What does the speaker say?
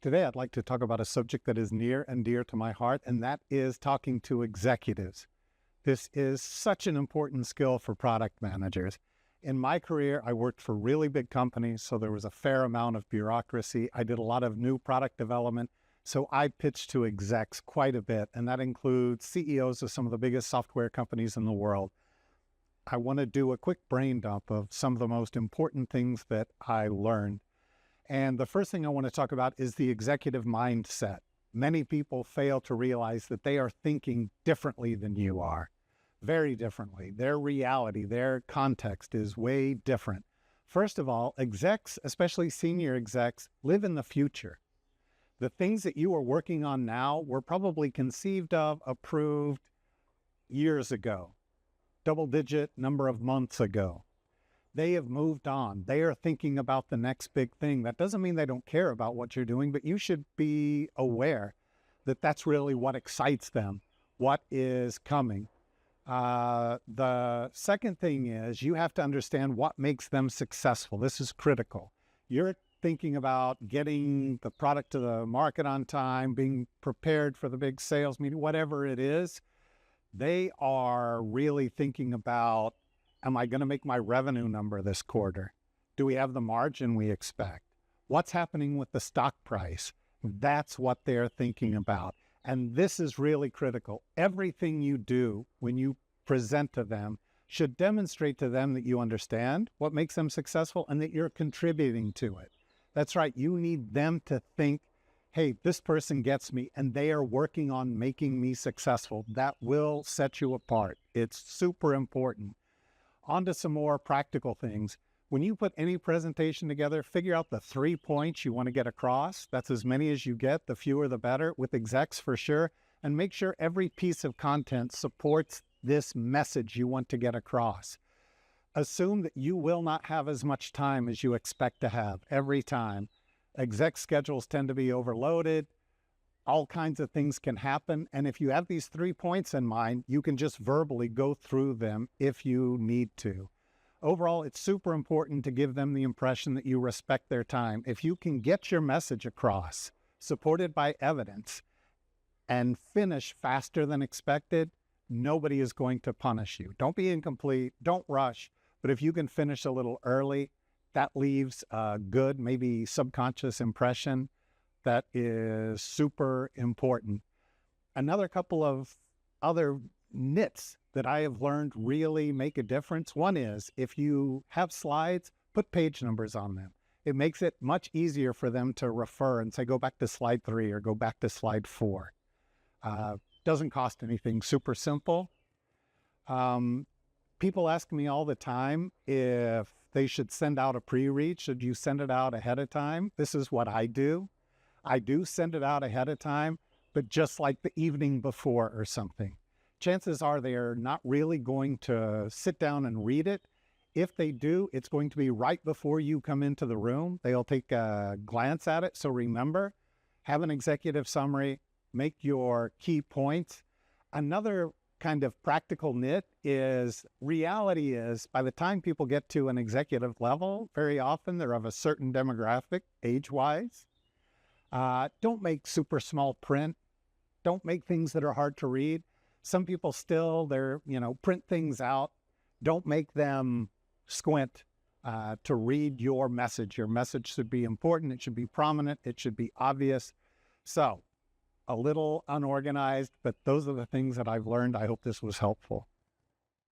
Today, I'd like to talk about a subject that is near and dear to my heart, and that is talking to executives. This is such an important skill for product managers. In my career, I worked for really big companies, so there was a fair amount of bureaucracy. I did a lot of new product development, so I pitched to execs quite a bit, and that includes CEOs of some of the biggest software companies in the world. I want to do a quick brain dump of some of the most important things that I learned. And the first thing I want to talk about is the executive mindset. Many people fail to realize that they are thinking differently than you are, very differently. Their reality, their context is way different. First of all, execs, especially senior execs, live in the future. The things that you are working on now were probably conceived of, approved years ago, double-digit number of months ago. They have moved on. They are thinking about the next big thing. That doesn't mean they don't care about what you're doing, but you should be aware that that's really what excites them, what is coming. The second thing is you have to understand what makes them successful. This is critical. You're thinking about getting the product to the market on time, being prepared for the big sales meeting, whatever it is. They are really thinking about, am I going to make my revenue number this quarter? Do we have the margin we expect? What's happening with the stock price? That's what they're thinking about. And this is really critical. Everything you do when you present to them should demonstrate to them that you understand what makes them successful and that you're contributing to it. That's right. You need them to think, hey, this person gets me and they are working on making me successful. That will set you apart. It's super important. On to some more practical things. When you put any presentation together, figure out the 3 points you want to get across. That's as many as you get, the fewer the better, with execs for sure. And make sure every piece of content supports this message you want to get across. Assume that you will not have as much time as you expect to have every time. Exec schedules tend to be overloaded. All kinds of things can happen. And if you have these 3 points in mind, you can just verbally go through them if you need to. Overall, it's super important to give them the impression that you respect their time. If you can get your message across, supported by evidence, and finish faster than expected, nobody is going to punish you. Don't be incomplete. Don't rush. But if you can finish a little early, that leaves a good, maybe subconscious impression. That is super important. Another couple of other nits that I have learned really make a difference. One is if you have slides, put page numbers on them. It makes it much easier for them to refer and say, go back to slide 3 or go back to slide 4. Doesn't cost anything, super simple. People ask me all the time if they should send out a pre-read. Should you send it out ahead of time? This is what I do. I do send it out ahead of time, but just like the evening before or something. Chances are they're not really going to sit down and read it. If they do, it's going to be right before you come into the room. They'll take a glance at it. So remember, have an executive summary, make your key points. Another kind of practical nit is reality is by the time people get to an executive level, very often they're of a certain demographic, age-wise. Don't make super small print. Don't make things that are hard to read. Some people still, print things out. Don't make them squint to read your message. Your message should be important. It should be prominent. It should be obvious. So, a little unorganized, but those are the things that I've learned. I hope this was helpful.